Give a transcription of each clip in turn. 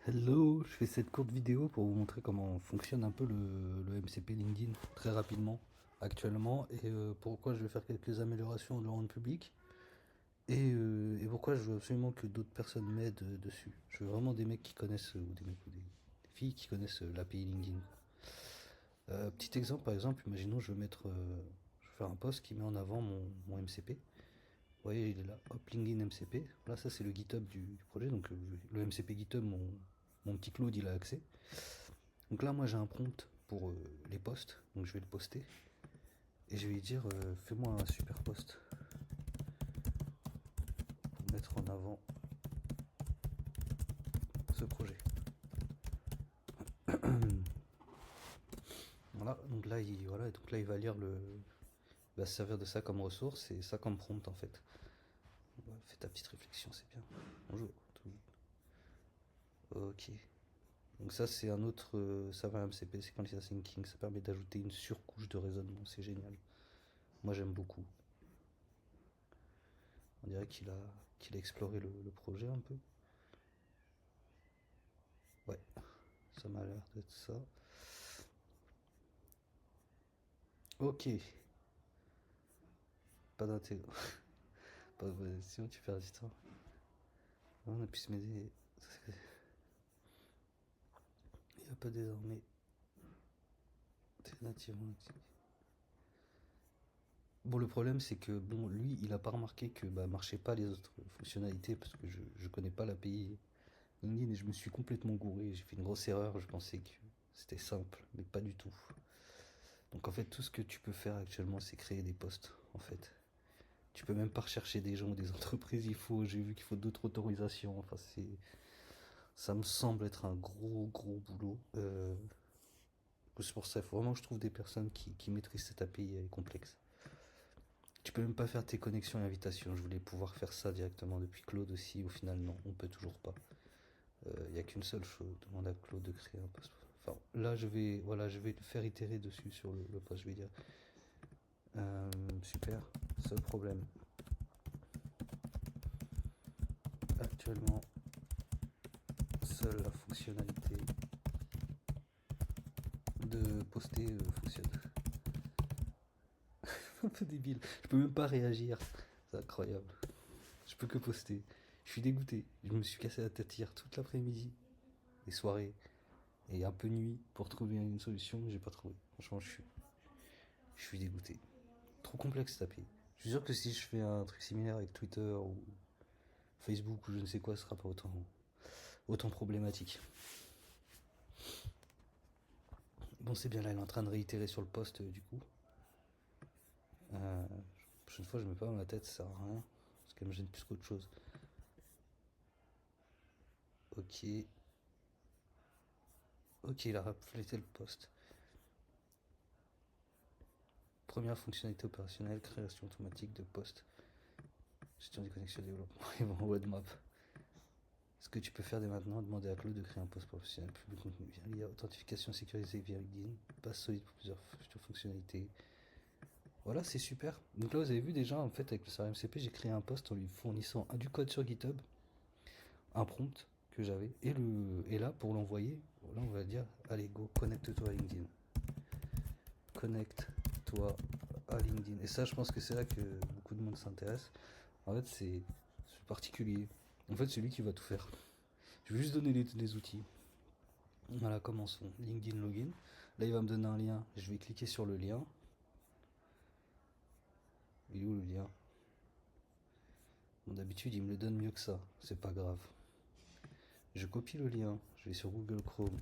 Hello, je fais cette courte vidéo pour vous montrer comment fonctionne un peu le MCP LinkedIn très rapidement actuellement et pourquoi je vais faire quelques améliorations de le rendre public et pourquoi je veux absolument que d'autres personnes m'aident dessus. Je veux vraiment des mecs qui connaissent ou des mecs ou des filles qui connaissent l'API LinkedIn. Petit exemple par exemple, imaginons je veux mettre, je veux faire un post qui met en avant mon MCP. Vous voyez, il est là, hop, LinkedIn MCP. Là, ça, c'est le GitHub du projet. Donc, le MCP GitHub, mon petit Claude, il a accès. Donc là, moi, j'ai un prompt pour les posts. Donc, je vais le poster. Et je vais lui dire, fais-moi un super post pour mettre en avant ce projet. Voilà, donc là, il va lire il va se servir de ça comme ressource et ça comme prompt, en fait. Ouais, fais ta petite réflexion, c'est bien. Bonjour. Ok. Donc ça c'est un autre serveur MCP, c'est Quantity Thinking, ça permet d'ajouter une surcouche de raisonnement, c'est génial. Moi j'aime beaucoup. On dirait qu'il a exploré le projet un peu. Ouais, ça m'a l'air d'être ça. Ok, pas d'intérêt. Sinon tu perds du temps. On a pu se m'aider. Il n'y a pas désormais nativement. Bon, le problème, c'est que bon, lui, il a pas remarqué que bah, marchaient pas les autres fonctionnalités parce que je connais pas l'API LinkedIn et je me suis complètement gouré. J'ai fait une grosse erreur. Je pensais que c'était simple, mais pas du tout. Donc en fait, tout ce que tu peux faire actuellement, c'est créer des posts. En fait, tu peux même pas rechercher des gens ou des entreprises. J'ai vu qu'il faut d'autres autorisations. Enfin, ça me semble être un gros boulot. C'est pour ça, il faut vraiment que je trouve des personnes qui maîtrisent cette API, elle est complexe. Tu peux même pas faire tes connexions et invitations. Je voulais pouvoir faire ça directement depuis Claude aussi. Au final, non, on peut toujours pas. Il n'y a qu'une seule chose. Demande à Claude de créer un post. Enfin, là, je vais le faire itérer dessus sur le post. Je vais dire super. Seul problème. Actuellement, seule la fonctionnalité de poster fonctionne. Un peu débile. Je peux même pas réagir. C'est incroyable. Je peux que poster. Je suis dégoûté. Je me suis cassé la tête hier toute l'après-midi, les soirées et un peu nuit pour trouver une solution, mais j'ai pas trouvé. Franchement, je suis dégoûté. Trop complexe à taper. Je suis sûr que si je fais un truc similaire avec Twitter ou Facebook ou je ne sais quoi, ce sera pas autant problématique. Bon, c'est bien là, elle est en train de réitérer sur le poste du coup. La prochaine fois, je mets pas dans la tête, ça sert à rien. Parce qu'elle me gêne plus qu'autre chose. Ok. Ok, il a reflété le poste. Première fonctionnalité opérationnelle, création automatique de poste. Gestion des connexions développement et bon, roadmap. Ce que tu peux faire dès maintenant, demander à Claude de créer un poste professionnel, public contenu bien lié, authentification sécurisée via LinkedIn, base solide pour plusieurs futures fonctionnalités. Voilà, c'est super. Donc là, vous avez vu déjà, en fait, avec le serveur MCP, j'ai créé un poste en lui fournissant du code sur GitHub, un prompt que j'avais, et là, pour l'envoyer, là, on va dire, allez, go, connecte-toi à LinkedIn. Connecte-toi à LinkedIn. Et ça, je pense que c'est là que beaucoup de monde s'intéresse. En fait, c'est particulier. En fait, c'est lui qui va tout faire. Je vais juste donner les outils. Voilà, commençons. LinkedIn login. Là, il va me donner un lien. Je vais cliquer sur le lien. Il est où le lien? Bon, d'habitude, il me le donne mieux que ça. C'est pas grave. Je copie le lien. Je vais sur Google Chrome.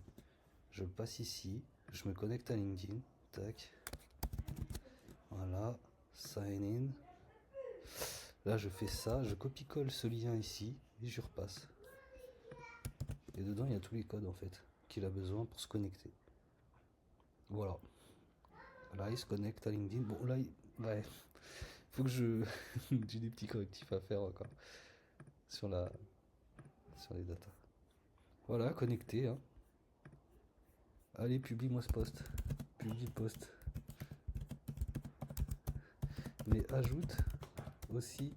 Je le passe ici. Je me connecte à LinkedIn. Tac. Voilà. Sign in. Là, je fais ça. Je copie-colle ce lien ici. Et je repasse. Et dedans, il y a tous les codes en fait qu'il a besoin pour se connecter. Voilà. Là, il se connecte à LinkedIn. Bon, là, ouais. Faut que je. J'ai des petits correctifs à faire encore sur sur les datas. Voilà, connecté. Hein. Allez, publie-moi ce post. Publie le post. Mais ajoute aussi.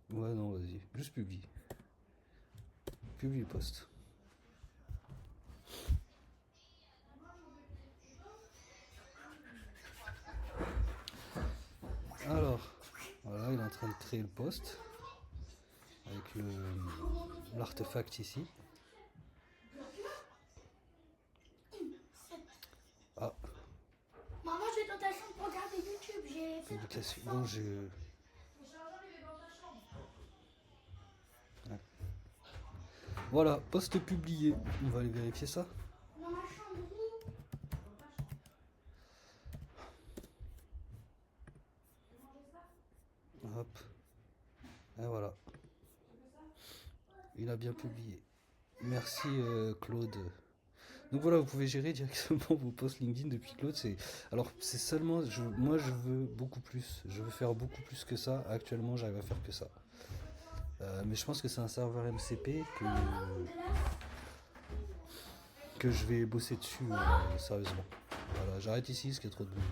Ouais, non, vas-y. Juste publie. publie le post. Alors, voilà, il est en train de créer le post avec l'artefact ici. Ah, Maman, je vais dans ta chambre pour regarder YouTube. J'ai fait publication. Bon, Ouais. Voilà, post publié. On va aller vérifier ça. dans ma chambre. Hop. Et voilà. Il a bien publié. Merci Claude. Donc voilà, vous pouvez gérer directement vos posts LinkedIn depuis Claude. Alors c'est seulement, moi je veux beaucoup plus. Je veux faire beaucoup plus que ça. Actuellement, j'arrive à faire que ça. Mais je pense que c'est un serveur MCP que je vais bosser dessus sérieusement. Voilà, j'arrête ici parce qu'il y a trop de bruit.